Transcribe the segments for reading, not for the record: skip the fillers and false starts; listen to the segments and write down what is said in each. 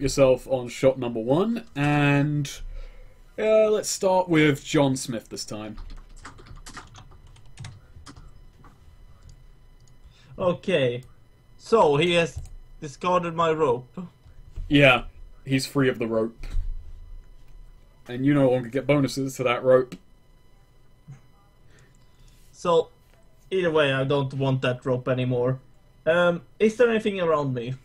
yourself on shot number 1, and let's start with John Smith this time. Okay, so he has discarded my rope. Yeah, he's free of the rope. And you no longer get bonuses to that rope. So, either way, I don't want that rope anymore. Is there anything around me?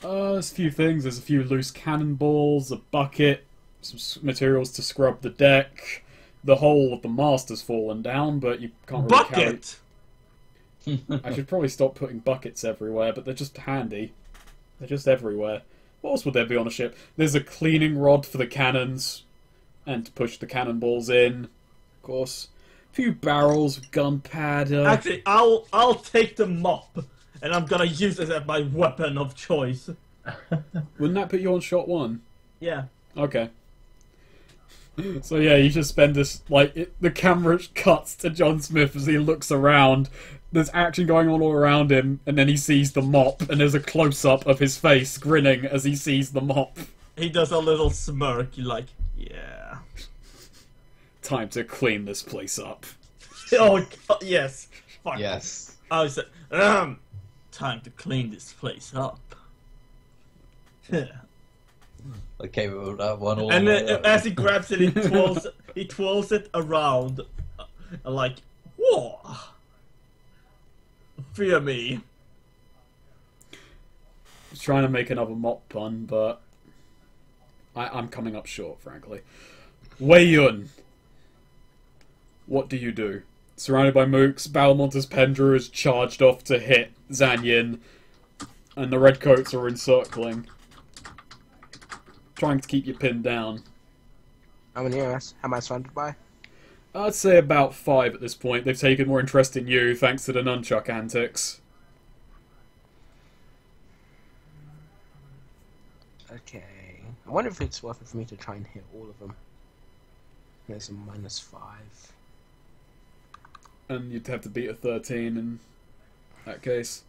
There's a few things. There's a few loose cannonballs, a bucket, some materials to scrub the deck. The whole of the mast has fallen down, but you can't really Bucket! I should probably stop putting buckets everywhere, but they're just handy. They're just everywhere. What else would there be on a ship? There's a cleaning rod for the cannons, and to push the cannonballs in, of course. A few barrels of gunpowder. Actually, I'll take the mop, and I'm gonna use it as my weapon of choice. Wouldn't that put you on shot 1? Yeah. Okay. So yeah, you just spend this, the camera cuts to John Smith as he looks around. There's action going on all around him, and then he sees the mop, and there's a close-up of his face grinning as he sees the mop. He does a little smirk, like, yeah. Time to clean this place up. Oh, God, yes. Fuck. Yes. I said, time to clean this place up. I came up with that one all And on my own. as he grabs it, he twirls it around, like, whoa. Fear me. I was trying to make another mop pun, but I'm coming up short, frankly. Wei Yun. What do you do? Surrounded by mooks, Balmonta's Pendrew is charged off to hit Zan Yin, and the redcoats are encircling, trying to keep you pinned down. How many am I surrounded by? I'd say about 5 at this point. They've taken more interest in you thanks to the nunchuck antics. Okay. I wonder if it's worth it for me to try and hit all of them. There's a -5. And you'd have to beat a 13 in that case.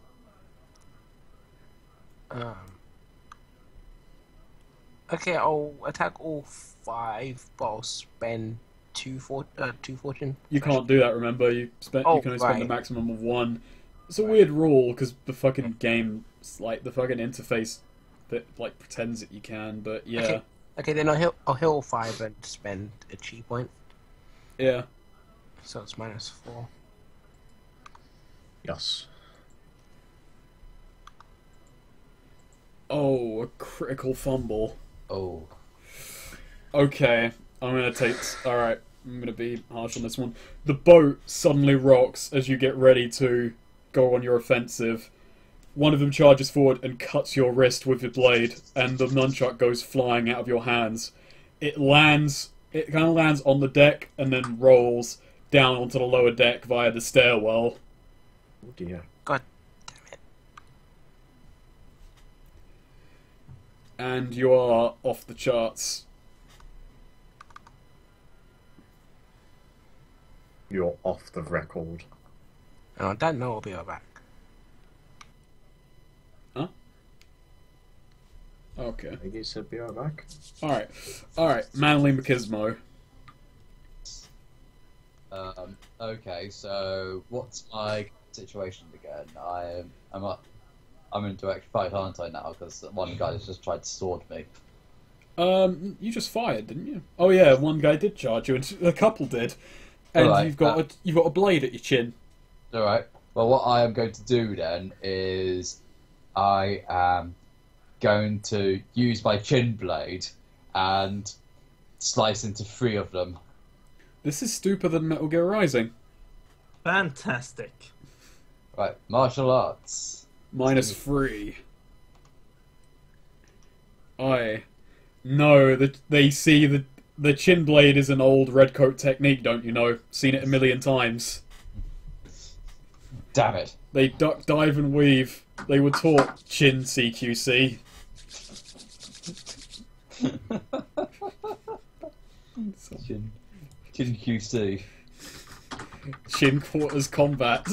Okay, I'll attack all 5, but I'll spend two fortune. You can't do that, remember? You can only spend the right. maximum of 1. It's a weird rule, because the fucking game, the fucking interface that, pretends that you can, but yeah. Okay, then I'll heal 5 and spend a chi point. Yeah. So it's -4. Yes. Oh, a critical fumble. Oh. Okay, I'm gonna take... Alright, I'm gonna be harsh on this one. The boat suddenly rocks as you get ready to go on your offensive. One of them charges forward and cuts your wrist with the blade, and the nunchuck goes flying out of your hands. It kind of lands on the deck and then rolls down onto the lower deck via the stairwell. Oh dear. God damn it. And you are off the charts. You're off the record. And I don't know I'll be right back. Huh? Okay. I think you said be right back. Alright, Manly Machismo. Okay, so what's my situation again? I'm in direct fight, aren't I now? Because one guy has just tried to sword me. You just fired, didn't you? Oh yeah, one guy did charge you, and a couple did. And Alright, you've got a blade at your chin. Alright, well what I am going to do then is I am going to use my chin blade and slice into 3 of them. This is stupider than Metal Gear Rising. Fantastic. Right, martial arts. -3. No, they see the chin blade is an old redcoat technique, don't you know? Seen it a million times. Damn it. They duck, dive, and weave. They were taught chin CQC. Chin QC. Chin quarters combat.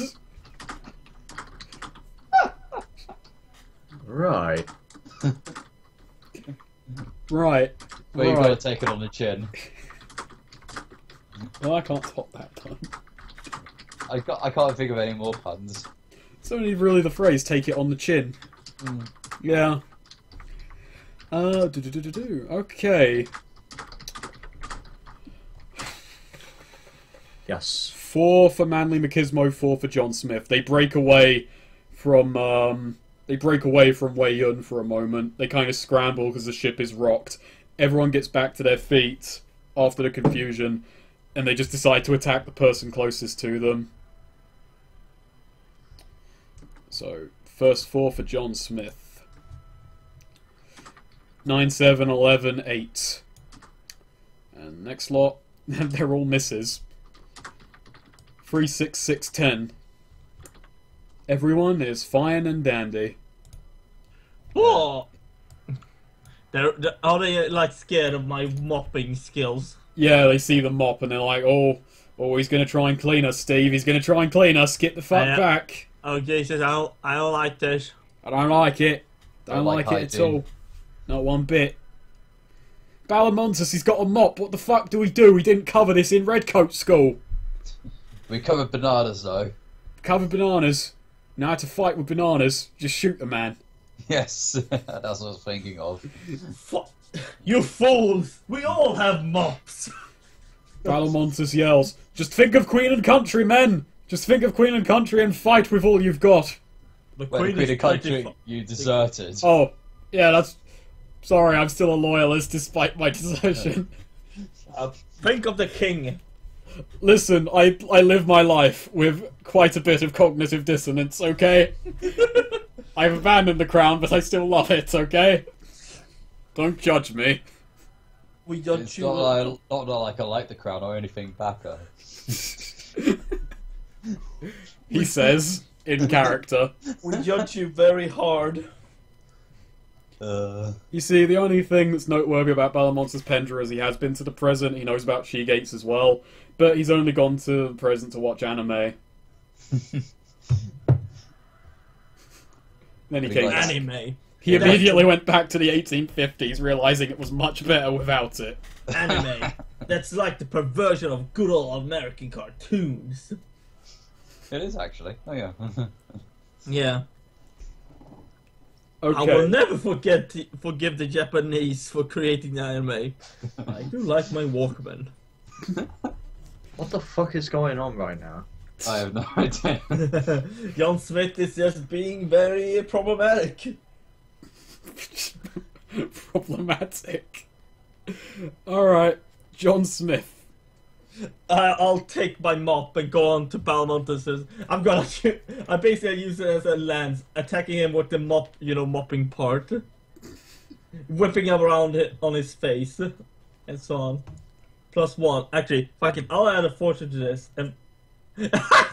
Right. Right. But you've got Right. to take it on the chin. Well, I can't top that time. I can't think of any more puns. It's only really the phrase "take it on the chin." Yeah. Okay. Yes. 4 for Manly Machismo, 4 for John Smith. They break away from Wei Yun for a moment. They kind of scramble because the ship is rocked. Everyone gets back to their feet after the confusion, and they just decide to attack the person closest to them. So, first 4 for John Smith. 9, 7, 11, 8. And next lot, they're all misses. 3, 6, 6, 10. Everyone is fine and dandy. Oh! Are they like scared of my mopping skills? Yeah, they see the mop and they're like, oh, he's gonna try and clean us, Steve. He's gonna try and clean us. Get the fuck back. Oh Jesus, I don't like this. I don't like it. Don't like like it at hygiene. all. Not one bit. Balamontus, he's got a mop. What the fuck do we do? We didn't cover this in redcoat school. We covered bananas though. Cover bananas. Now how to fight with bananas. Just shoot the man. Yes, that's what I was thinking of. You fools! We all have mops. Balamontus yells, just think of Queen and Country, men! Just think of Queen and Country and fight with all you've got. The Wait, Queen Queen is of Country, you deserted. Oh, yeah, that's... Sorry, I'm still a loyalist despite my desertion. Think of the king. Listen, I live my life with quite a bit of cognitive dissonance, okay? I've abandoned the crown, but I still love it, okay? Don't judge me. We judge It's you. not like I like the crown or anything backer. He says, in character. We judge you very hard. You see, the only thing that's noteworthy about Balamontus Pendra is he has been to the present, he knows about She-Gates as well, but he's only gone to the present to watch anime. Then he came back. Anime. He immediately went back to the 1850s, realizing it was much better without it. Anime. That's like the perversion of good old American cartoons. It is actually. Oh yeah. Yeah. I will Okay. never forgive the Japanese for creating the anime. I do like my Walkman. What the fuck is going on right now? I have no idea. John Smith is just being very problematic. Problematic. Alright, John Smith. I'll take my mop and go on to Balmontus. I'm gonna shoot. I basically use it as a lance, attacking him with the mop, mopping part, whipping him around on his face, and so on. +1. Actually, fuck it. I'll add a fortune to this. And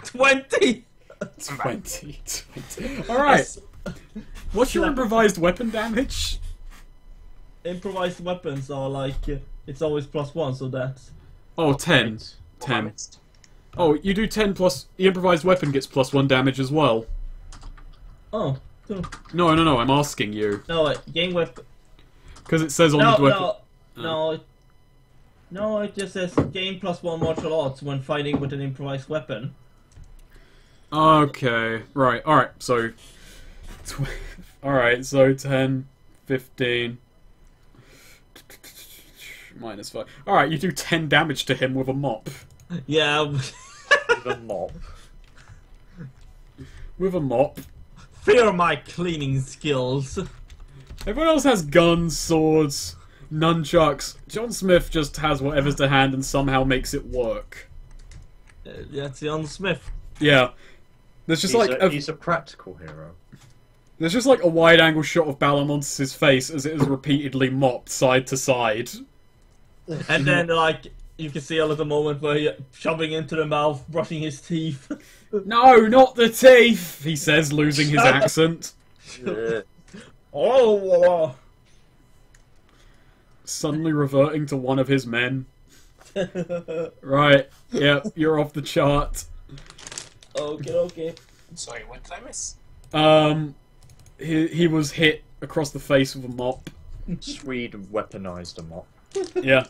20. 20. Alright. What's your improvised weapon damage? Improvised weapons are like it's always +1, so that's. Oh, 10. 10. Oh, you do 10 plus... The improvised weapon gets +1 damage as well. Oh. So, No, I'm asking you. no, gain weapon. Because it says on the weapon... No, it just says gain +1 martial arts when fighting with an improvised weapon. Okay, right, alright, so... Alright, so 10, 15... -5. Alright, you do 10 damage to him with a mop. Yeah. With a mop. With a mop. Fear my cleaning skills. Everyone else has guns, swords, nunchucks. John Smith just has whatever's to hand and somehow makes it work. That's John Smith. Yeah. There's just He's a practical hero. There's just like a wide-angle shot of Balamontus' face as it is repeatedly mopped side to side. And then, you can see a little moment where he's shoving into the mouth, brushing his teeth. No, not the teeth, he says, losing his accent. Oh! Suddenly reverting to one of his men. Right, yep, you're off the chart. Okay. Sorry, what did I miss? He was hit across the face with a mop. Swede weaponized a mop. Yeah.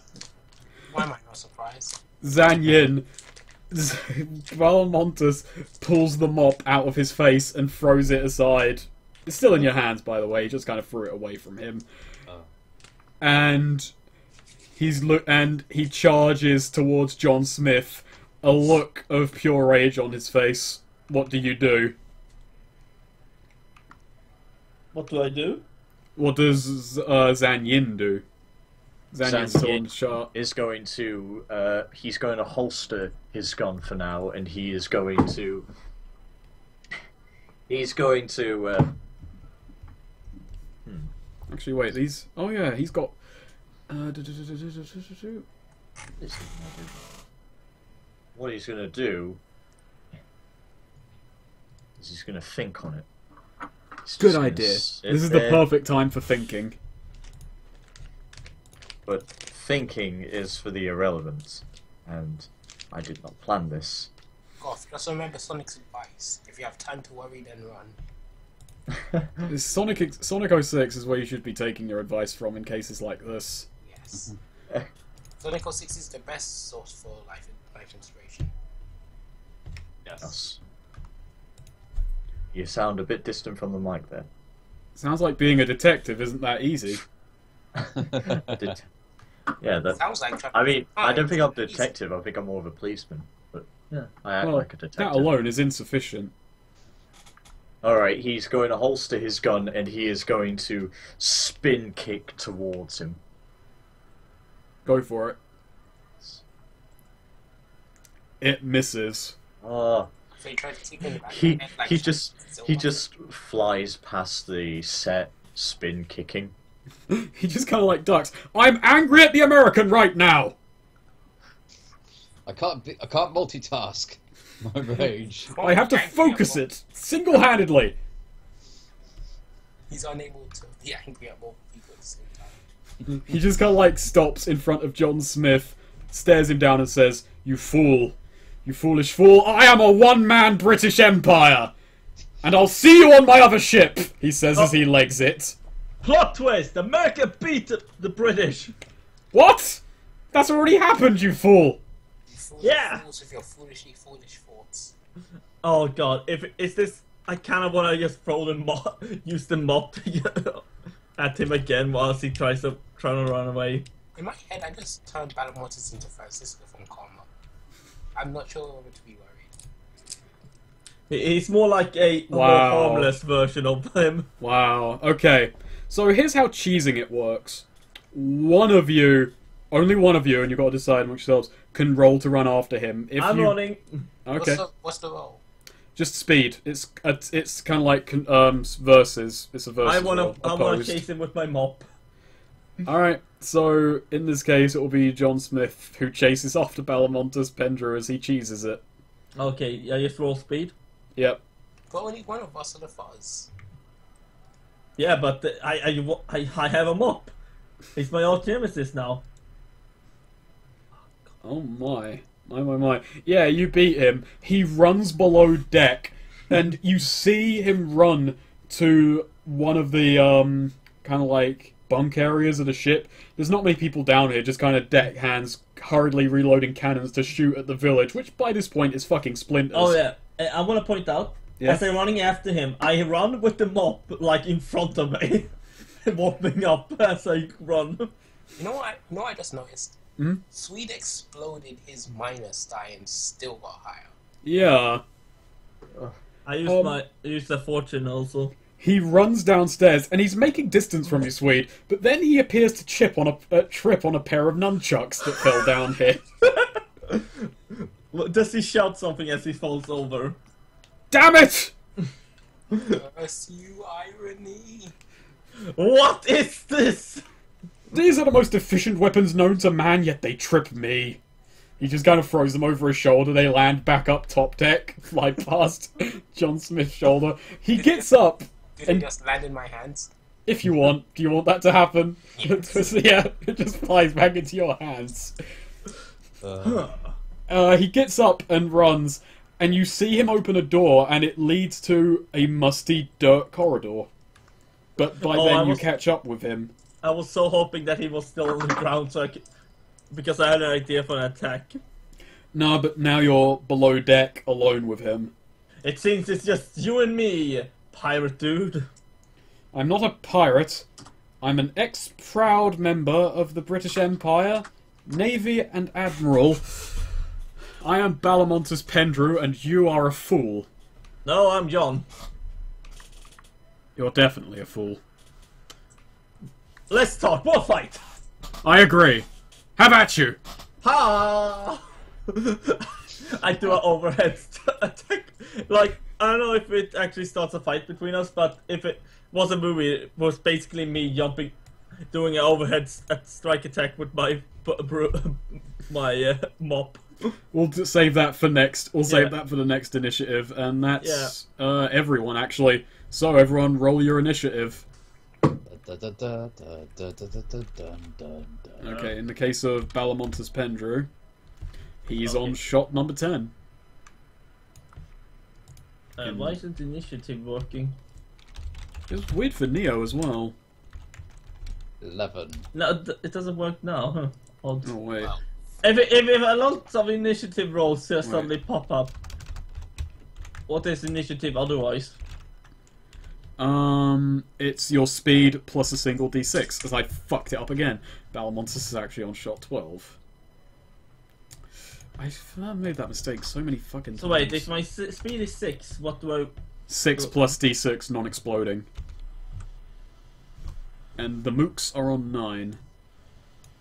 Why am I not surprised? Zan Yin, Valmontus pulls the mop out of his face and throws it aside. It's still in your hands, by the way. He just kind of threw it away from him. Oh. And he charges towards John Smith, a look of pure rage on his face. What do you do? What do I do? What does Zan Yin do? Zan Yin's still on the chart. Is going to he's going to holster his gun for now, and he's going to Actually, wait, these... Oh, yeah, he's got... what he's going to do is he's going to think on it. Good idea. This is the perfect time for thinking. But thinking is for the irrelevant, and I did not plan this. Goth, just remember Sonic's advice. If you have time to worry, then run. Sonic 06 is where you should be taking your advice from in cases like this. Yes. Sonic 06 is the best source for life inspiration. Yes. You sound a bit distant from the mic there. Sounds like being a detective isn't that easy. Yeah, that. Sounds like. I mean, I don't think I'm a detective. I think I'm more of a policeman. But yeah, I act like a detective. That alone is insufficient. Alright, he's going to holster his gun and he is going to spin kick towards him. Go for it. It misses. Ah. So he tried to take him back. He just flies past the set spin kicking. He just kind of like ducks. I'm angry at the American right now! I can't multitask. My rage. I have to focus it single-handedly. He's unable to be angry at both people at the same time. He just kind of like stops in front of John Smith, stares him down and says, "You fool. You foolish fool. I am a one-man British Empire. And I'll see you on my other ship," he says as he legs it. Plot twist! America beat the British! What? That's already happened, you fool. You fool, Yeah. fools with your foolishly foolish thoughts. Oh god, is this... I kind of want to just use the mop at him again whilst he trying to run away. In my head, I just turned Battlemotors into Francisco from Karma. I'm not sure whether to be worried. He's more like a more harmless version of him. Wow. Okay. So here's how cheesing it works. One of you, only one of you, and you've got to decide amongst yourselves, can roll to run after him. If I'm running. Okay. What's the role? Just speed. It's kind of like versus. It's a versus. I wanna chase him with my mop. All right. So in this case, it will be John Smith who chases after Balamonta's Pendra as he cheeses it. Okay, I just roll speed. Yep. But only one of us are the fuzz. Yeah, but I have a mop. He's my arch nemesis now. Oh my. My. Yeah, you beat him. He runs below deck, and you see him run to one of the, kind of like, bunk areas of the ship. There's not many people down here, just kind of deckhands hurriedly reloading cannons to shoot at the village, which by this point is fucking splinters. Oh yeah, I want to point out, as I'm running after him, I run with the mop, like, in front of me. Mopping up as I run. You know what I just noticed? Hmm? Swede exploded his minus die and still got higher. Yeah. I used the fortune also. He runs downstairs, and he's making distance from you, Swede, but then he appears to trip on a pair of nunchucks that fell down here. Does he shout something as he falls over? Damn it! Curse you, irony. What is this? These are the most efficient weapons known to man, yet they trip me. He just kind of throws them over his shoulder. They land back up top deck, fly past John Smith's shoulder. He gets up. Did it just land in my hands? If you want. Do you want that to happen? Yes. Yeah, it just flies back into your hands. He gets up and runs, and you see him open a door, and it leads to a musty dirt corridor. But by then you catch up with him. I was so hoping that he was still on the ground, because I had an idea for an attack. No, but now you're below deck, alone with him. It seems it's just you and me, pirate dude. I'm not a pirate. I'm an ex-proud member of the British Empire, Navy and Admiral. I am Balamontus Pendrew, and you are a fool. No, I'm John. You're definitely a fool. Let's start war fight. I agree. Have at you. Ha! I do an overhead attack. Like, I don't know if it actually starts a fight between us, but if it was a movie, it was basically me jumping, doing an overhead strike attack with my mop. We'll save that for next. We'll save that for the next initiative, and that's everyone actually. So everyone, roll your initiative. Okay, in the case of Balamontus Pendrew, he's on shot number 10. Why isn't the initiative working? It's weird for Neo as well. 11. No, it doesn't work now. Huh? Odd. Oh wait. Wow. If a lot of initiative rolls suddenly pop up, what is initiative otherwise? It's your speed plus a single d6, as I fucked it up again. Balamontus is actually on shot 12. I've made that mistake so many fucking times. So wait, if my speed is 6, what do I... 6 plus d6 non-exploding. And the mooks are on 9.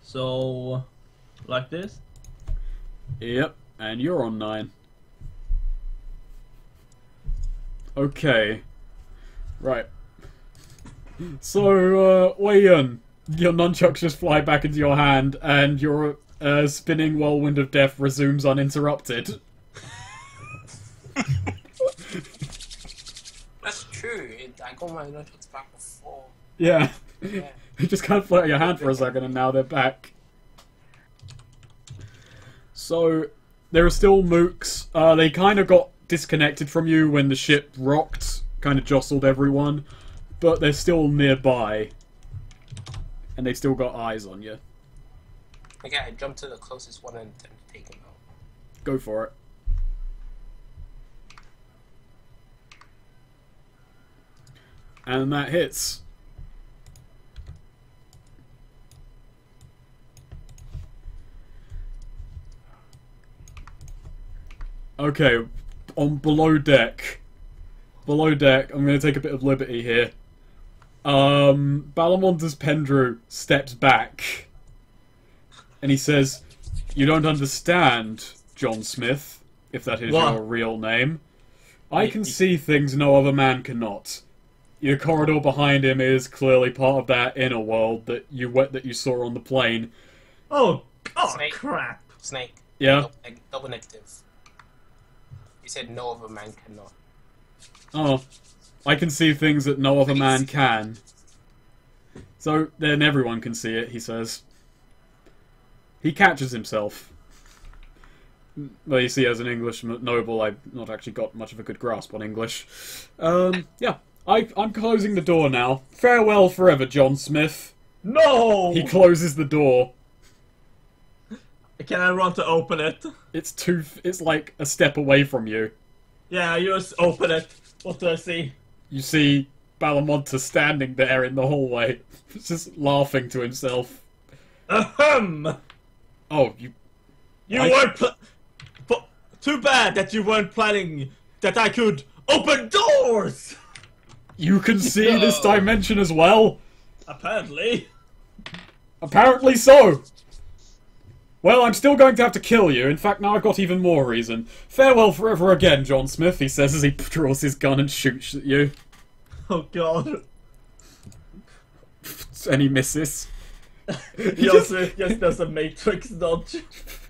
So... like this? Yep, and you're on 9. Okay. Right. So, Wei-Yun, your nunchucks just fly back into your hand, and your spinning whirlwind of death resumes uninterrupted. That's true. I got my nunchucks back before. Yeah. Yeah. You just kind of float your hand for a second, and now they're back. So, there are still mooks. They kind of got disconnected from you when the ship rocked, kind of jostled everyone, but they're still nearby. And they still got eyes on you. Okay, I jump to the closest one and take him out. Go for it. And that hits. Okay, on below deck. Below deck, I'm going to take a bit of liberty here. Balamontus Pendrew steps back. And he says, "You don't understand, John Smith, if that is What? your real name. I can see things no other man cannot. Your corridor behind him is clearly part of that inner world that you saw on the plane." Oh Snake. crap! Snake. Yeah? Double negative. You said no other man cannot. Oh, I can see things that no other man can. So then everyone can see it, he says. He catches himself. Well, you see, as an English noble, I've not actually got much of a good grasp on English. Yeah. I'm closing the door now. Farewell forever, John Smith. No! He closes the door. Can I run to open it? It's like a step away from you. Yeah, you just open it. What do I see? You see Balamontus standing there in the hallway, just laughing to himself. Ahem! Oh, you... You weren't too bad that you weren't planning that I could open doors! You can see this dimension as well? Apparently. Apparently so! Well, I'm still going to have to kill you. In fact, now I've got even more reason. Farewell forever again, John Smith, he says as he draws his gun and shoots at you. Oh god. And he misses. He also just does a Matrix dodge.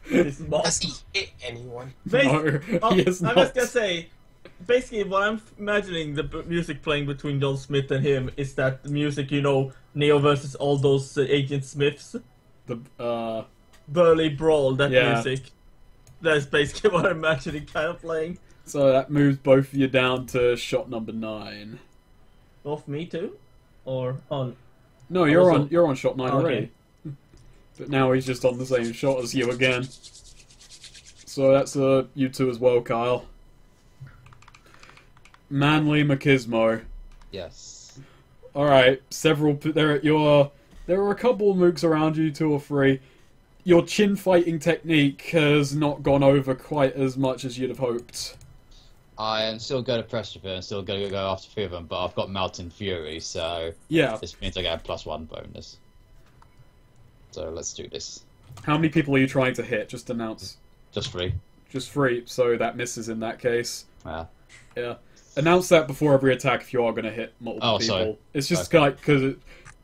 His mom. Does he hit anyone? No, he is I not. was gonna say, basically what I'm imagining the music playing between John Smith and him is that the music, you know, Neo versus all those Agent Smiths. The, Burly Brawl, that Yeah. music. That's basically what I'm imagining kind of playing. So that moves both of you down to shot number 9. Both me too? Or on... No, you're on shot 9 already. Okay. But now he's just on the same shot as you again. So that's you two as well, Kyle. Manly Machismo. Yes. Alright, there are a couple of mooks around you, 2 or 3. Your chin fighting technique has not gone over quite as much as you'd have hoped. I am still going to pressure and still going to go after 3 of them, but I've got Mountain Fury, so Yeah. this means I get a +1 bonus. So let's do this. How many people are you trying to hit? Just announce. Just 3. Just 3, so that misses in that case. Yeah. Announce that before every attack if you are going to hit multiple people. Sorry. It's just like, because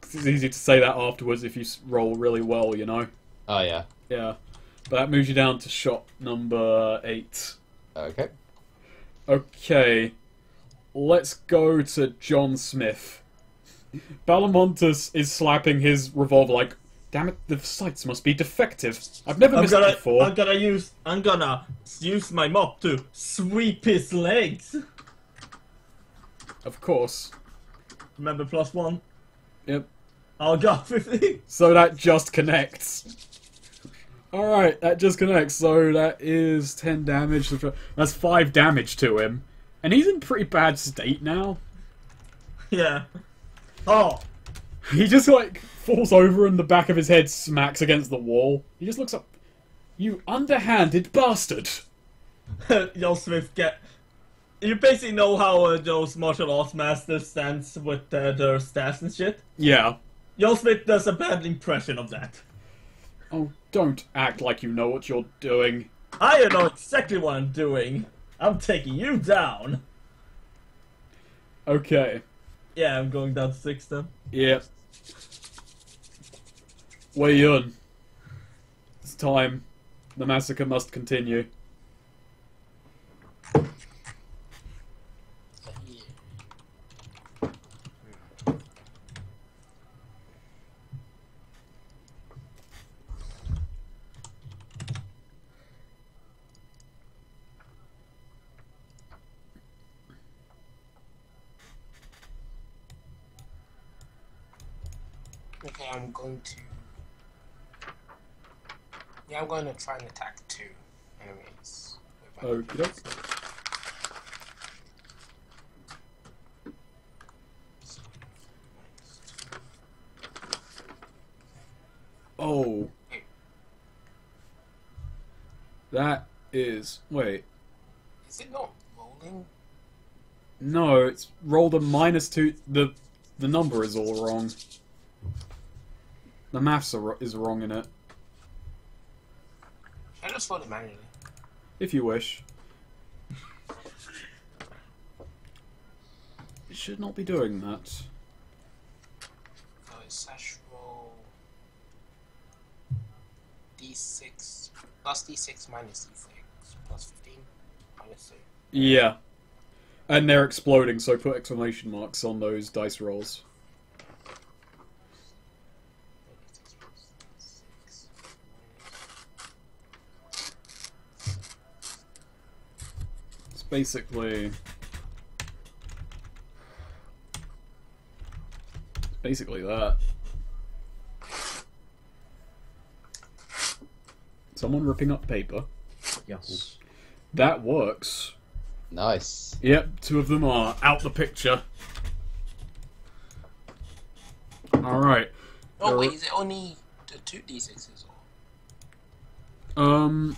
it's easy to say that afterwards if you roll really well, you know? Oh, yeah. Yeah. But that moves you down to shot number 8. Okay. Okay. Let's go to John Smith. Balamontus is slapping his revolver like, damn it, the sights must be defective. I've never missed it before. I'm gonna use my mop to sweep his legs. Of course. Remember +1? Yep. I'll go 50. So that just connects. Alright, that just connects. So that is 10 damage. That's 5 damage to him. And he's in pretty bad state now. Yeah. Oh. He just, like, falls over and the back of his head smacks against the wall. He just looks up. You underhanded bastard! Yo, Smith, You basically know how those martial arts masters stands with their staffs and shit? Yeah. Yo, Smith does a bad impression of that. Oh, don't act like you know what you're doing. I know exactly what I'm doing. I'm taking you down. Okay. Yeah, I'm going down to 6 then. Yep. Wei Yun. It's time. The massacre must continue. Okay, I'm going to... Yeah, I'm going to try and attack 2 enemies. Okie doke. Oh. That is... Wait. Is it not rolling? No, it's rolled a -2. The number is all wrong. The maths is wrong in it. I just rolled it manually. If you wish. It should not be doing that. So it's slash roll d6 plus d6 minus d6 plus 15 minus 2. Yeah. And they're exploding, so put exclamation marks on those dice rolls. It's basically that. Someone ripping up paper. Yes. That works. Nice. Yep, 2 of them are out the picture. Alright. Oh wait, is it only the 2 d6s or?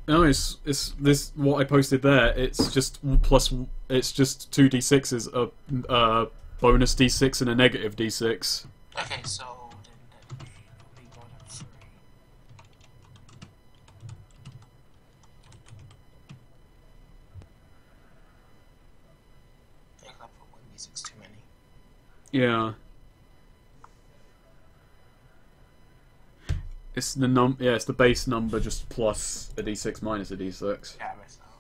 No, it's this what I posted there. It's just it's just 2 d6s, a bonus d6 and a negative d6. Okay, so then that probably going up 3. I think I put 1d6 too many. Yeah. It's the it's the base number just plus a d6 minus a d6. Yeah, I messed up.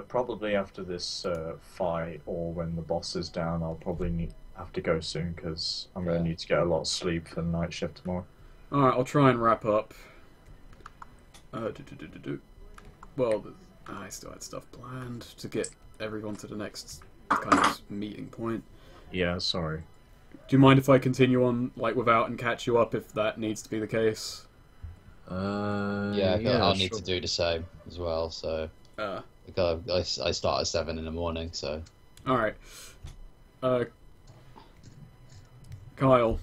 Probably after this fight, or when the boss is down, I'll probably have to go soon because I'm going to need to get a lot of sleep for the night shift tomorrow. Alright, I'll try and wrap up. Well, I still had stuff planned to get everyone to the next kind of meeting point. Yeah, sorry. Do you mind if I continue on, like, without and catch you up if that needs to be the case? Yeah, 'cause I'll need sure. to do the same as well. So because I start at 7 in the morning. So Alright. Kyle,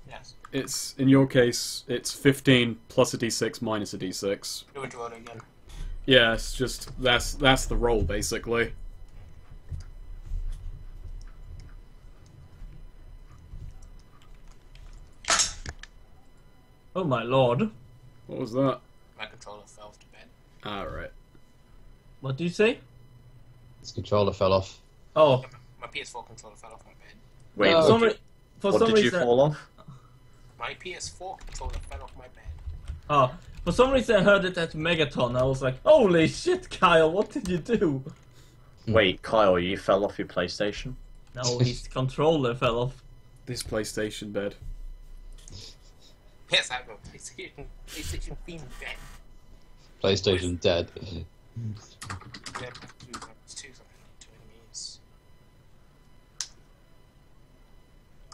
Yes. it's, in your case, it's 15 plus a d6 minus a d6. Do it again. Yeah, it's just, that's the roll, basically. Oh my lord. What was that? My controller fell to bed. Alright. What do you say? this controller fell off. Oh, My PS4 controller fell off my bed. Wait, No. what, somebody, for what some did you reason, fall off? My PS4 controller fell off my bed. oh, for some reason I heard it at Megaton. I was like, holy shit, Kyle, what did you do? Wait, Kyle, you fell off your PlayStation? No, his controller fell off. This PlayStation bed. Yes, I have a PlayStation themed bed. PlayStation dead. Yeah, it's two enemies.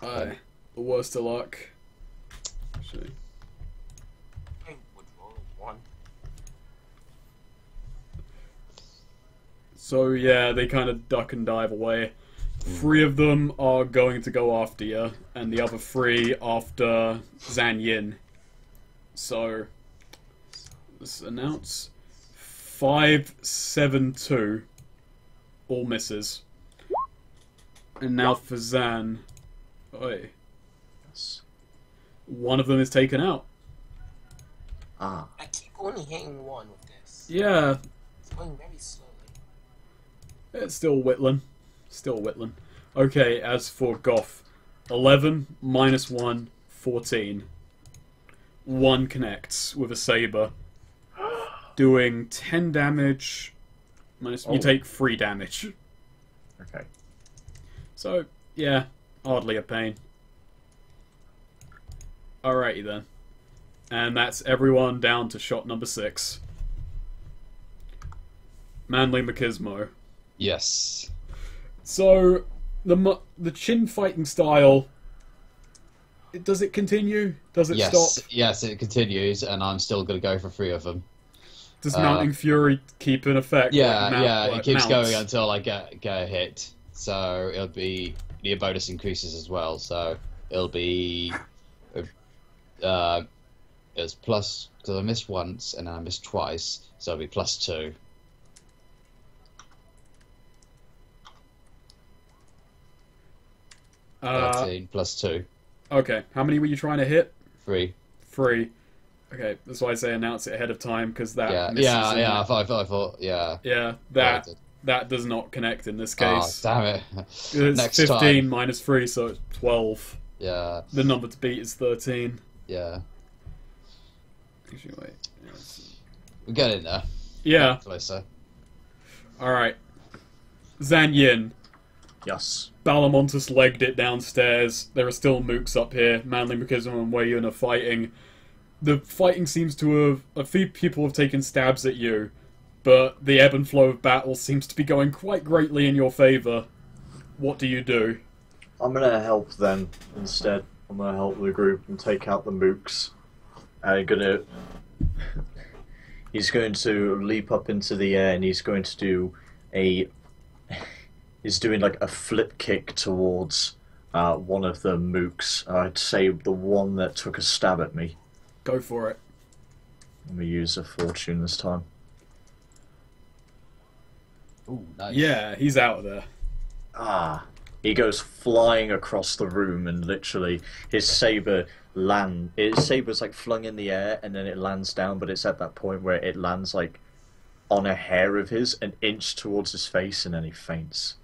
Aye. The worst of luck. Actually. I would roll a 1. So yeah, they kind of duck and dive away. 3 of them are going to go after you, and the other 3 after Zan Yin. So let's announce 5, 7, 2, all misses. And now for Zan, oi, Yes. one of them is taken out. Ah. I keep only hitting 1 with this. Yeah, It's going very slowly. it's still Whitland. Still Whitland. Okay, as for Goth, 11 minus 1, 14. 1 connects with a saber, doing 10 damage. Minus, Oh. you take 3 damage. Okay. So, yeah, hardly a pain. Alrighty then. And that's everyone down to shot number 6. Manly Machismo. Yes. So, the chin fighting style, does it continue? Does it Yes. stop? Yes, it continues, and I'm still going to go for 3 of them. Does Mounting Fury keep an effect? Yeah, like mount, yeah, like it keeps mounts? going until I get a hit. So it'll be the bonus increases as well. So it'll be it's plus because I missed once and then I missed twice, so it'll be plus 2. Uh, 13 plus 2, okay, how many were you trying to hit? 3. 3. Okay, that's why I say announce it ahead of time, because that Yeah, misses yeah, in yeah. I that. thought, yeah. Yeah, that does not connect in this Oh, case. damn it! It's Next 15 time. minus 3, so it's 12. Yeah, The number to beat is 13. yeah. Actually, wait. Yes. We're getting there. Yeah, Closer. alright. Zan Yin. Yes. Balamontus legged it downstairs. There are still mooks up here. Manly Machismo and Wei Yun are fighting. The fighting seems to have... A few people have taken stabs at you, but the ebb and flow of battle seems to be going quite greatly in your favour. What do you do? I'm gonna help them instead. I'm gonna help the group and take out the mooks. I'm gonna... He's going to leap up into the air and he's going to do a... He's doing like a flip kick towards one of the mooks. I'd say the one that took a stab at me. Go for it. Let me use a fortune this time. Ooh, nice. Yeah, he's out of there. Ah. He goes flying across the room and literally his saber's like flung in the air and then it lands down, but it's at that point where it lands like on a hair of his, an inch towards his face, and then he faints.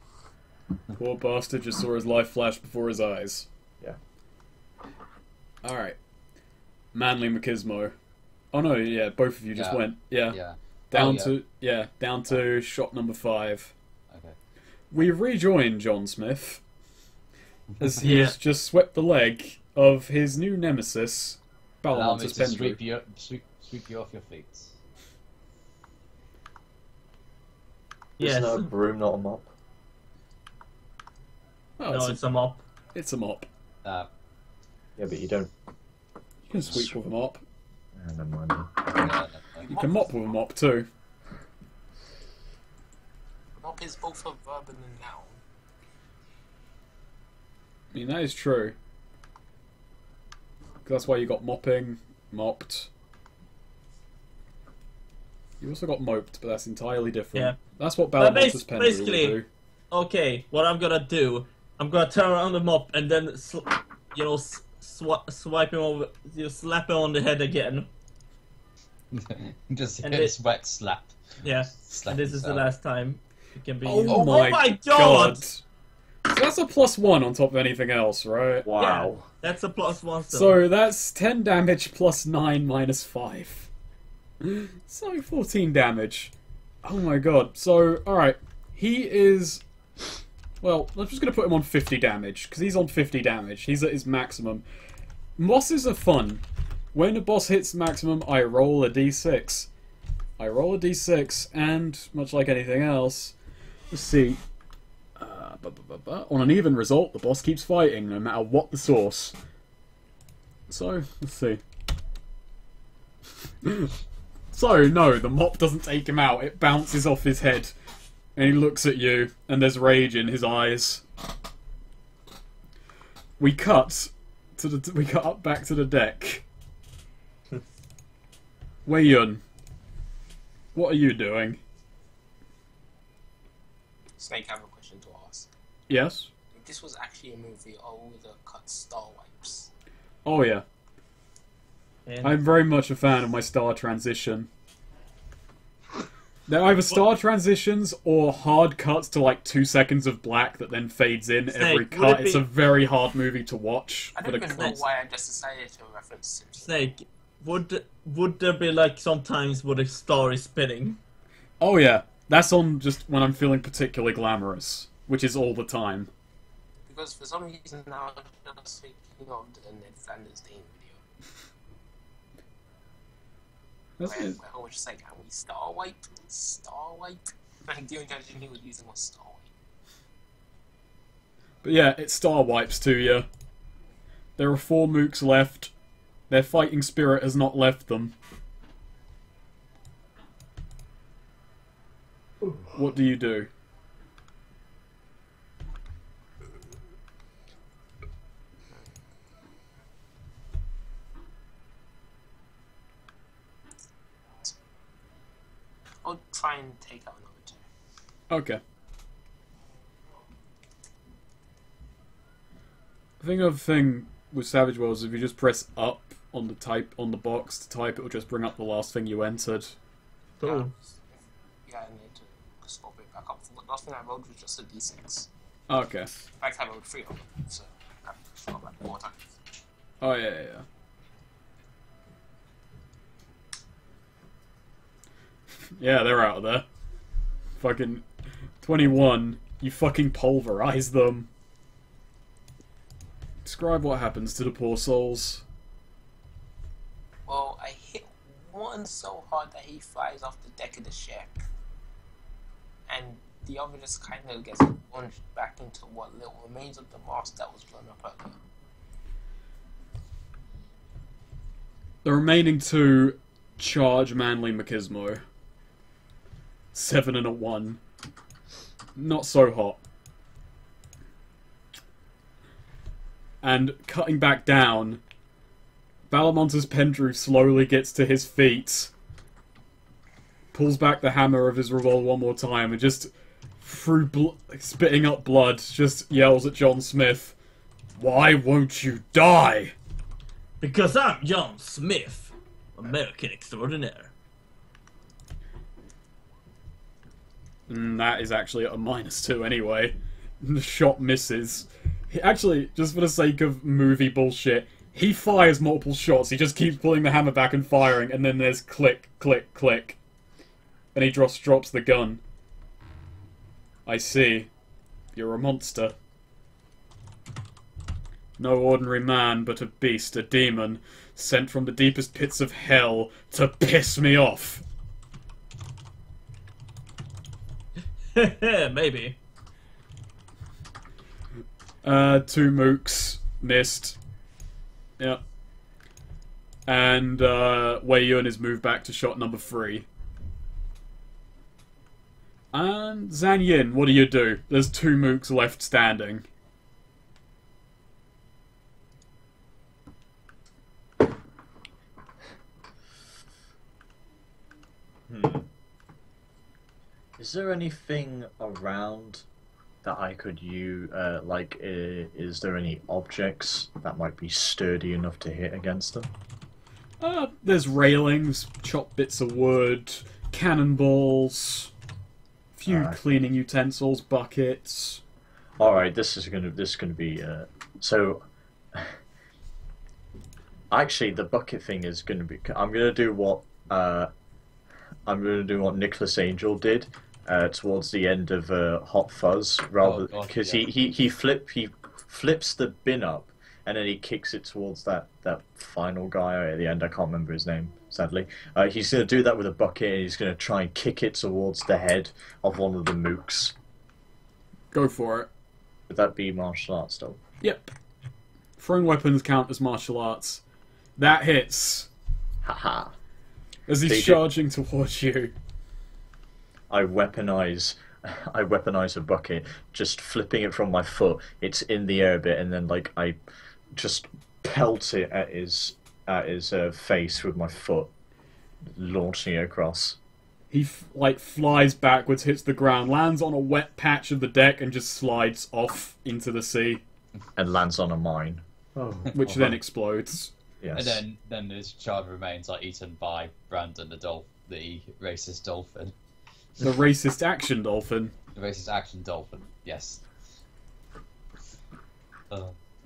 Poor bastard just saw his life flash before his eyes. Yeah. Alright. Manly Machismo. Oh no, yeah, both of you just Yeah. went. Yeah. Yeah. Down to shot number 5. Okay. We've rejoined John Smith, as Yeah. he's just swept the leg of his new nemesis, Allow me Balamontus to Pendrew. Sweep you off your feet. Yes. Isn't a broom not a mop? Oh, No, it's a mop. it's a mop. Uh, Yeah, but you don't. You can sweep with a mop. Never mind. You can mop with a mop too. Mop is both a verb and a noun. I mean, that is true. 'Cause that's why you got mopping, mopped. You also got moped, but that's entirely different. Yeah. That's what But Balmonte's pen will basically- do. Okay, what I'm gonna do, I'm gonna turn around the mop and then, swipe him over, slap him on the head again. just And hit a it- sweat slap. Yeah, Slap and this is the yourself. last time it can be Oh, used. my god! god! So that's a +1 on top of anything else, right? Wow. That's a +1 still. So that's 10 damage plus 9 minus 5. So 14 damage. Oh my god. So, alright. He is... Well, I'm just going to put him on 50 damage, because he's on 50 damage. He's at his maximum. Bosses are fun. When a boss hits maximum, I roll a d6. I roll a d6, and, much like anything else, let's see. On an even result, the boss keeps fighting, no matter what the source. So, let's see. So, no, the mop doesn't take him out. It bounces off his head. And he looks at you, and there's rage in his eyes. We cut up back to the deck. Wei Yun, what are you doing? Snake, I have a question to ask. Yes? If this was actually a movie, all the cut star wipes. Oh yeah. And I'm very much a fan of my star transition. They're either star transitions or hard cuts to like 2 seconds of black that then fades in every Snake, would cut. it It's be- a very hard movie to watch. I for don't the even know cons- why I just decided to reference Simpsons. Snake, would there be like sometimes where the star is spinning? Oh yeah, that's on just when I'm feeling particularly glamorous, which is all the time. Because for some reason now I'm just thinking of the Ned Flanders Dane video. That's Where it. I was just like, can we star wipe? Star wipe? Like the only intention he was using was star wipe. But yeah, it star wipes to you. There are 4 mooks left. Their fighting spirit has not left them. What do you do? I'll try and take out another 2. Okay. I think another thing with Savage Worlds, if you just press up on the box to type, it will just bring up the last thing you entered. Cool. Yeah, I need to swap it back up. The last thing I rolled was just a d6. Okay. In fact, I rolled 3 of them, so I've shot like 4 times. Oh yeah, yeah, yeah. Yeah, they're out of there. Fucking 21. You fucking pulverize them. Describe what happens to the poor souls. Well, I hit one so hard that he flies off the deck of the ship. And the other just kind of gets launched back into what little remains of the mast that was blown up earlier. The remaining 2 charge Manly Machismo. 7 and a 1. Not so hot. And cutting back down, Balamonte's Pendrew slowly gets to his feet, pulls back the hammer of his revolver one more time, and just, through spitting up blood, just yells at John Smith, "Why won't you die?" Because I'm John Smith, American extraordinaire. That is actually at a -2 anyway. The shot misses. Actually, just for the sake of movie bullshit, he fires multiple shots. He just keeps pulling the hammer back and firing, and then there's click, click, click. And he drops the gun. I see. You're a monster. No ordinary man, but a beast, a demon. sent from the deepest pits of hell to piss me off. Maybe. 2 mooks missed. Yep. And Wei Yun is moved back to shot number 3. And Zan Yin, what do you do? There's 2 mooks left standing. Is there anything around that I could use? Is there any objects that might be sturdy enough to hit against them? There's railings, chopped bits of wood, cannonballs, few cleaning utensils, buckets. All right, this is gonna be so. Actually, the bucket thing is gonna be. I'm gonna do what Nicholas Angel did towards the end of Hot Fuzz, rather because he flips the bin up and then he kicks it towards that final guy at the end. I can't remember his name, sadly. He's gonna do that with a bucket and he's gonna try and kick it towards the head of one of the mooks. Go for it. Would that be martial arts though? Yep. Throwing weapons count as martial arts. That hits. Haha. As he's charging towards you. I weaponize a bucket, just flipping it from my foot. It's in the air a bit, and then like I just pelt it at his face with my foot, launching it across. He flies backwards, hits the ground, lands on a wet patch of the deck, and just slides off into the sea. And lands on a mine. Oh. Which then explodes. Yes. And then his charred remains are eaten by Brandon, the racist dolphin. The racist action dolphin. The racist action dolphin, yes.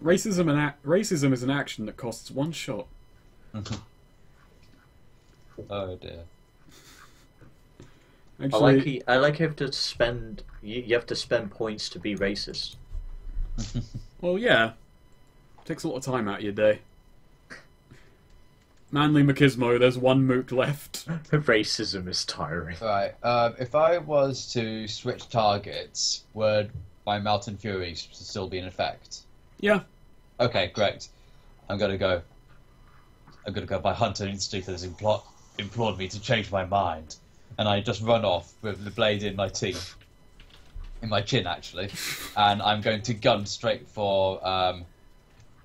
Racism is an action that costs 1 shot. Oh dear. Actually, I like you have to spend points to be racist. Well, yeah. Takes a lot of time out of your day. Manly Machismo, there's 1 mook left. Racism is tiring. Right, if I was to switch targets, would my Mountain Fury still be in effect? Yeah. Okay, great. I'm gonna go by Hunter Instinct that has implored me to change my mind. And I just run off with the blade in my teeth. In my chin, actually. And I'm going to gun straight for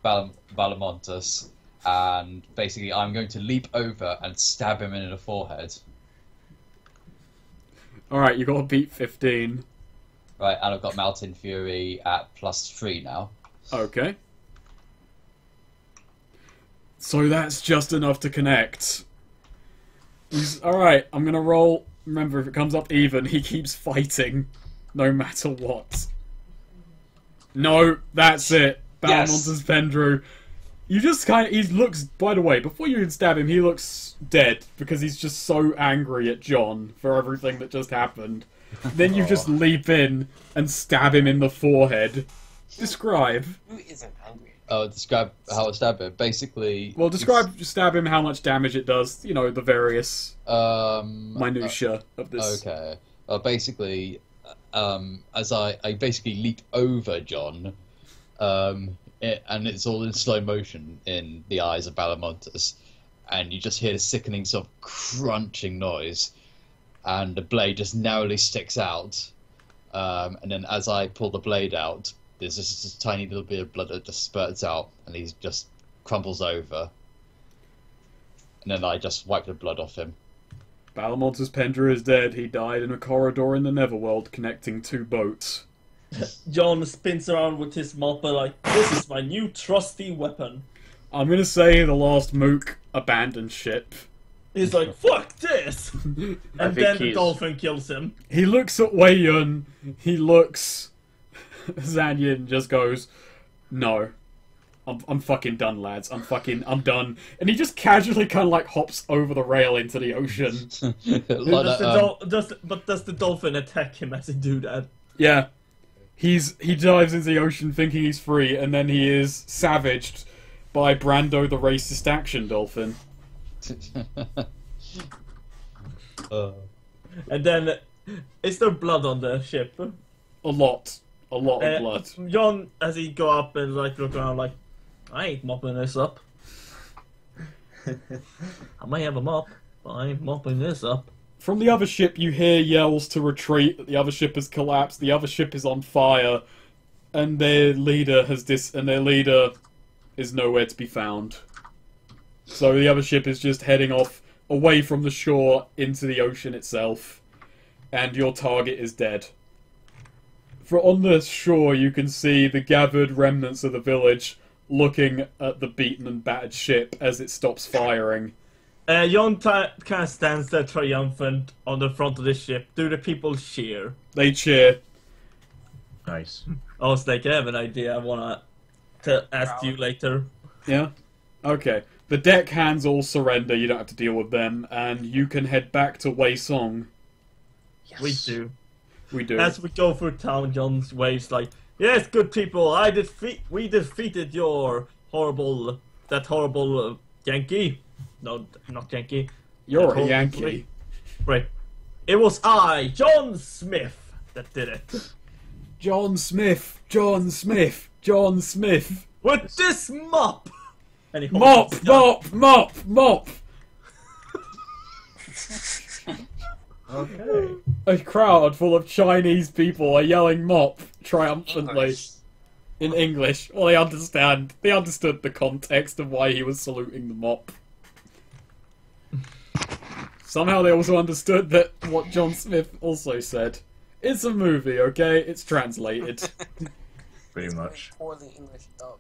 Balamontes. And basically I'm going to leap over and stab him in the forehead. Alright, you got to beat 15. Right, and I've got Mountain Fury at +3 now. Okay. So that's just enough to connect. Alright, I'm gonna roll. Remember, if it comes up even, he keeps fighting. No matter what. No, that's it. Balamontes Pendrew. You just he looks, by the way, before you even stab him, he looks dead, because he's just so angry at John for everything that just happened. Then you just leap in and stab him in the forehead. Describe. Who isn't angry? Oh, describe how I stab him. Basically... Well, stab him, how much damage it does, you know, the various minutiae of this. Okay. Well, basically, as I basically leap over John, and it's all in slow motion in the eyes of Balamontes, and you just hear the sickening sort of crunching noise, and the blade just narrowly sticks out, and then as I pull the blade out, there's just this tiny little bit of blood that just spurts out, and he just crumbles over, and then I just wipe the blood off him. Balamontes Pendrew is dead. He died in a corridor in the Netherworld connecting 2 boats. John spins around with his mopper like, this is my new trusty weapon. I'm gonna say the last mook abandoned ship. He's like, fuck this! And then the dolphin kills him. He looks at Wei Yun, he looks... Zan Yin just goes, no. I'm fucking done, lads. I'm done. And he just casually kind of like hops over the rail into the ocean. Does the dolphin attack him as he do that? Yeah. He dives into the ocean thinking he's free, and then he is savaged by Brando the racist action dolphin. And then, is there blood on the ship? A lot of blood. John, as he go up and like look around, like, I ain't mopping this up. I may have a mop, but I ain't mopping this up. From the other ship, you hear yells to retreat. That the other ship has collapsed. The other ship is on fire, and their leader is nowhere to be found. So the other ship is just heading off away from the shore into the ocean itself, and your target is dead. For on the shore, you can see the gathered remnants of the village looking at the beaten and battered ship as it stops firing. Jon kind of stands there triumphant on the front of the ship. Do the people cheer? They cheer. Nice. Oh, Snake, I have an idea I want to ask you later. Yeah? Okay. The deck hands all surrender, you don't have to deal with them, and you can head back to Wei Song. Yes. We do. We do. As we go through town, John's waves like, yes, good people, we defeated your horrible Yankee. No, not Yankee. You're That a Yankee. Right. It was I, John Smith, that did it. John Smith! John Smith! John Smith! With this mop! And he Mop! holds his gun. Mop! Mop! Mop! Okay. A crowd full of Chinese people are yelling mop triumphantly. English. In English. Well, they understand. They understood the context of why he was saluting the mop. Somehow they also understood that what John Smith also said. It's a movie, okay? It's translated. Pretty much. Poorly English dub.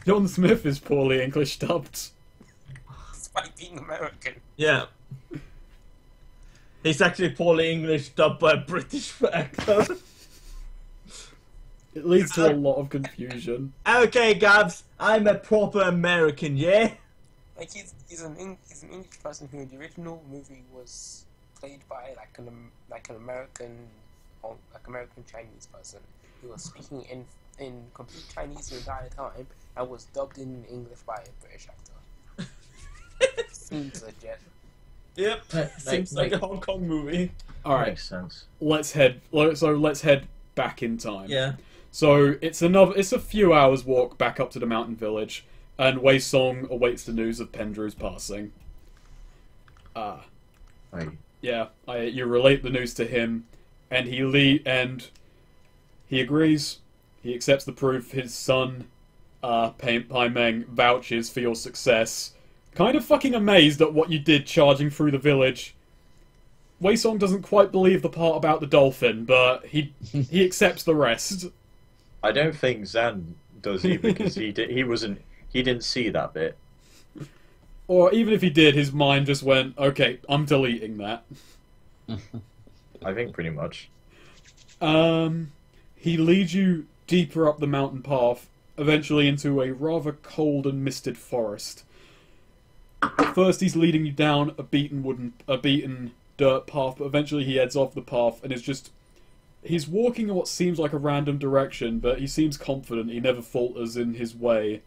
John Smith is poorly English dubbed. Despite being American. Yeah. He's actually poorly English dubbed by a British actor. It leads to a lot of confusion. Okay, Gabs, I'm a proper American, yeah? Like he's an English person who in the original movie was played by like an American Chinese person who was speaking in complete Chinese the entire time and was dubbed in English by a British actor. Seems legit. Yep. Seems like a Hong Kong movie. Alright, Makes sense. let's head back in time. Yeah. So it's a few hours walk back up to the mountain village, and Wei Song awaits the news of Pendrew's passing. You relate the news to him, and he agrees. He accepts the proof his son, Pai Meng, vouches for your success. Kind of fucking amazed at what you did charging through the village. Wei Song doesn't quite believe the part about the dolphin, but he accepts the rest. I don't think Zan does either because he didn't see that bit. Or even if he did, his mind just went, okay, I'm deleting that. I think pretty much. He leads you deeper up the mountain path, eventually into a rather cold and misted forest. First he's leading you down a beaten dirt path, but eventually he heads off the path and he's walking in what seems like a random direction, but he seems confident, he never falters in his way.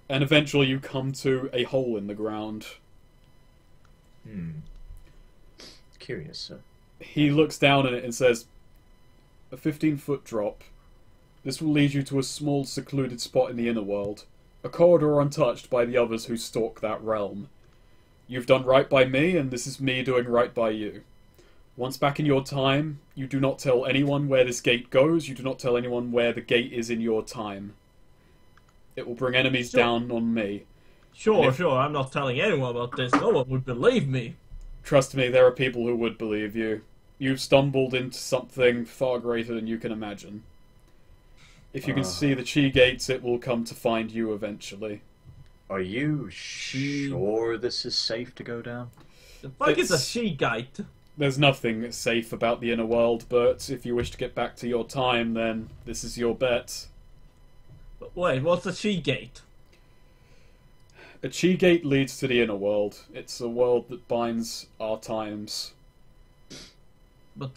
And eventually you come to a hole in the ground. Curious, sir. He looks down at it and says, a 15-foot drop. This will lead you to a small, secluded spot in the inner world. A corridor untouched by the others who stalk that realm. You've done right by me, and this is me doing right by you. Once back in your time, you do not tell anyone where this gate goes, you do not tell anyone where the gate is in your time. It will bring enemies down on me. Sure, I'm not telling anyone about this. No one would believe me. Trust me, there are people who would believe you. You've stumbled into something far greater than you can imagine. If you can see the Chi gates, it will come to find you eventually. Are you sure this is safe to go down? The fuck is a she-gate? There's nothing safe about the inner world, but if you wish to get back to your time, then this is your bet. But wait, what's a she-gate? A Chi gate leads to the inner world. It's a world that binds our times. But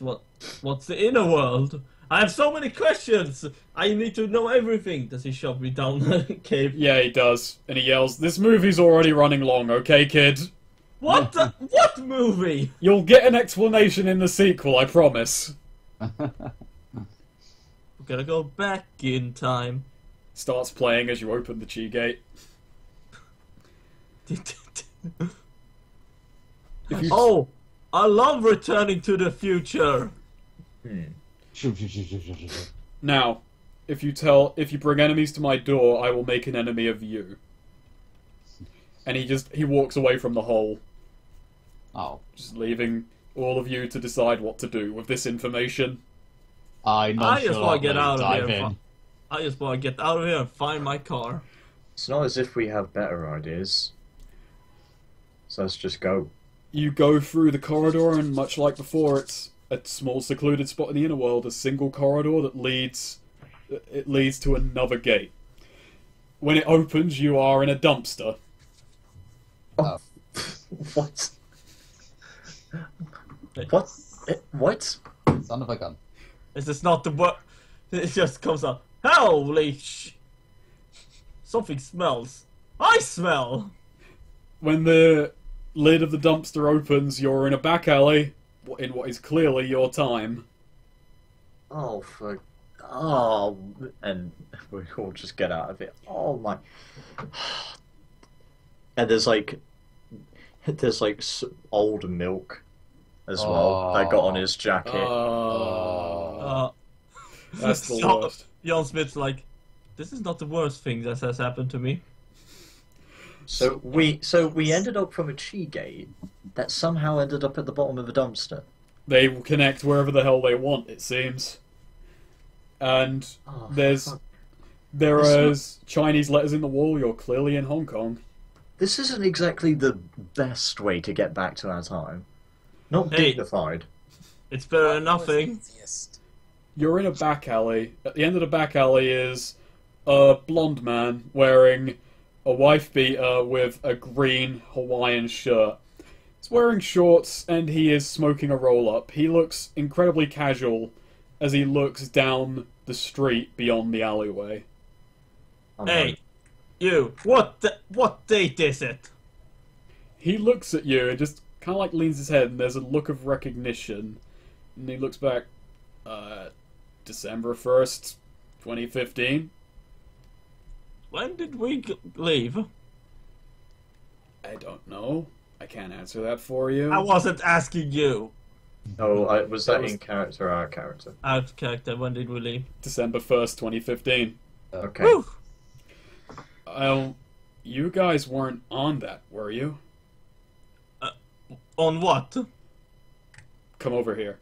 what's the inner world? I have so many questions. I need to know everything. Does he shove me down the cave? Yeah, he does. And he yells, "This movie's already running long, okay, kid? What? What movie? You'll get an explanation in the sequel, I promise." We're gonna go back in time. Starts playing as you open the chi gate. If you Oh, I love returning to the future. Now, if you bring enemies to my door, I will make an enemy of you. And he walks away from the hole, Oh, just leaving all of you to decide what to do with this information. I just want to get out of dive here. in. I just want to get out of here and find my car. It's not as if we have better ideas. So let's just go. You go through the corridor, and much like before, it's a small secluded spot in the inner world, a single corridor that leads to another gate. When it opens, you are in a dumpster. Oh. What? What? What? Son of a gun. This is not the word. It just comes out. Holy sh! Something smells. I smell. When the lid of the dumpster opens, you're in a back alley in what is clearly your time. Oh, and we all just get out of it. Oh my! And there's old milk as well. I got on his jacket. That's the Jan- worst. Jan Smith's like, this is not the worst thing that has happened to me. So we ended up from a chi gate that somehow ended up at the bottom of a dumpster. They will connect wherever the hell they want, it seems. And Oh, there It's is Chinese letters in the wall. You're clearly in Hong Kong. This isn't exactly the best way to get back to our time. Not Hey. dignified. It's better than What was nothing. easiest? You're in a back alley. At the end of the back alley is a blonde man wearing a wife beater with a green Hawaiian shirt. He's wearing shorts and he is smoking a roll-up. He looks incredibly casual as he looks down the street beyond the alleyway. Hey, you, what date is it? He looks at you and just kind of like leans his head, and there's a look of recognition. And he looks back, December 1st, 2015. When did we leave? I don't know. I can't answer that for you. I wasn't asking you. Oh, was that was- in character or out of character? Out of character, when did we leave? December 1st, 2015. Okay. Woo! You guys weren't on that, were you? On what? Come over here.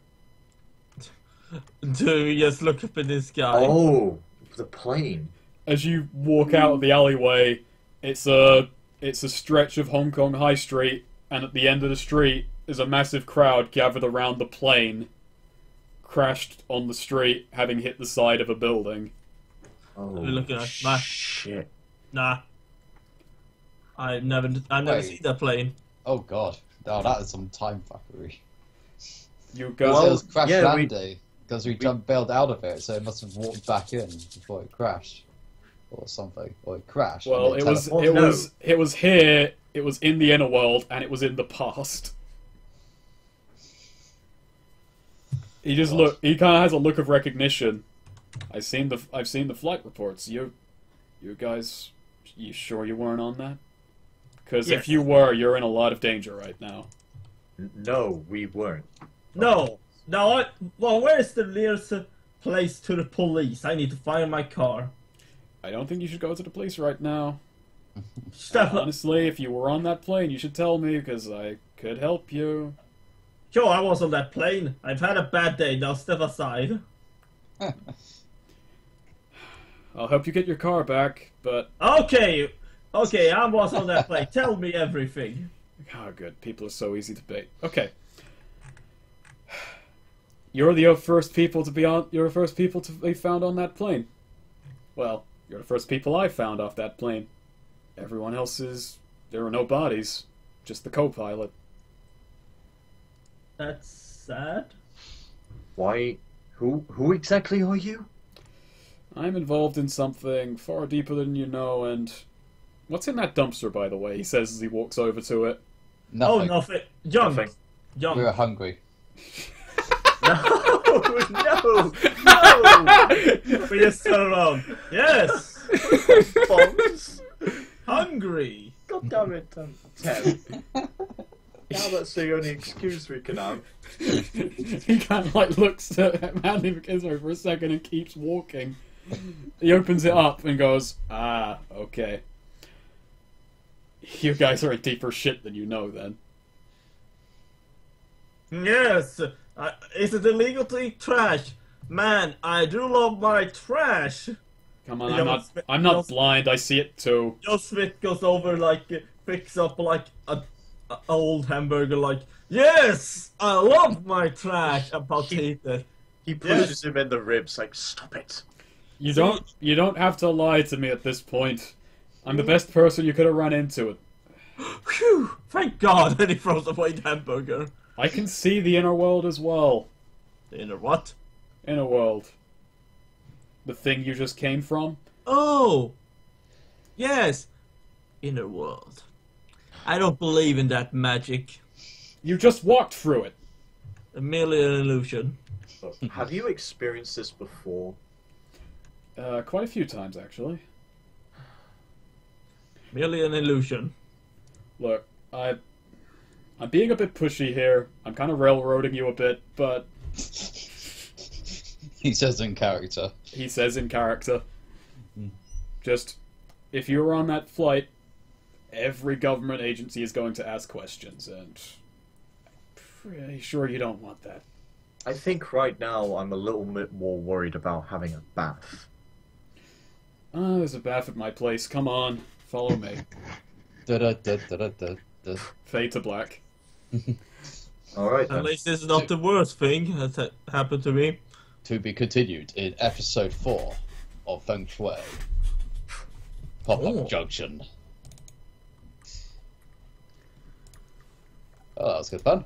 Do you just look up in the sky? Oh, the plane. As you walk out of the alleyway, it's a stretch of Hong Kong High Street, and at the end of the street is a massive crowd gathered around the plane, crashed on the street, having hit the side of a building. Oh, We're looking at my- shit. Nah. I've never Wait. seen that plane. Oh god. Oh, that is some time fuckery. You It guys, was crash yeah, landing because we bailed out of it, so it must have walked back in before it crashed, or something, or it crashed. well, and it was teleported. it was here, it was in the inner world, and it was in the past. He just he kind of has a look of recognition. I've seen the flight reports. You guys, you sure you weren't on that? Because Yes. if you were, you're in a lot of danger right now. No, we weren't. No. Now, well, where's the nearest place to the police? I need to find my car. I don't think you should go to the police right now. Stefan, Honestly, if you were on that plane, you should tell me, because I could help you. sure, I was on that plane. I've had a bad day. Now step aside. I'll help you get your car back, but... Okay, I was on that plane. Tell me everything. Oh, good. People are so easy to bait. Okay. You're the first people to be on. You're the first people to be found on that plane. Well, you're the first people I found off that plane. Everyone else is. There were no bodies, just the co-pilot. That's sad. Why Who exactly are you? I'm involved in something far deeper than you know, and... What's in that dumpster, by the way? He says as he walks over to it. Oh, Nothing. nothing. Junk. Nothing. Junk. We're hungry. No! We just turn around. Yes! Bombs! Hungry! God damn it, Ted. Now that's the only excuse we can have. He kind of like looks at Manly McIsmo for a second and keeps walking. He opens it up and goes, "Ah, okay. You guys are in deeper shit than you know, then." Yes! Is it illegal to eat trash? Man, I do love my trash! Come on, I'm not blind. I see it too. Josvit goes over, like, picks up, like, a old hamburger, like, yes! I love my trash! About to eat it. He pushes him in the ribs, like, stop it. You don't have to lie to me at this point. I'm the best person you could have run into it. Phew! Thank God! And he throws away the hamburger. I can see the inner world as well. The inner what? Inner world. The thing you just came from? Oh! Yes! Inner world. I don't believe in that magic. You just walked through it. Merely an illusion. Have you experienced this before? Quite a few times, actually. Merely an illusion. Look, I'm being a bit pushy here. I'm kind of railroading you a bit, but... He says in character. He says in character. Just, if you were on that flight, every government agency is going to ask questions, and I'm pretty sure you don't want that. I think right now I'm a little bit more worried about having a bath. There's a bath at my place. Come on, follow me. Fade to black. Alright At then. least this is not the worst thing that's happened to me. To be continued in episode 4 of Feng Shui. Pop-up junction. Oh, that was good fun.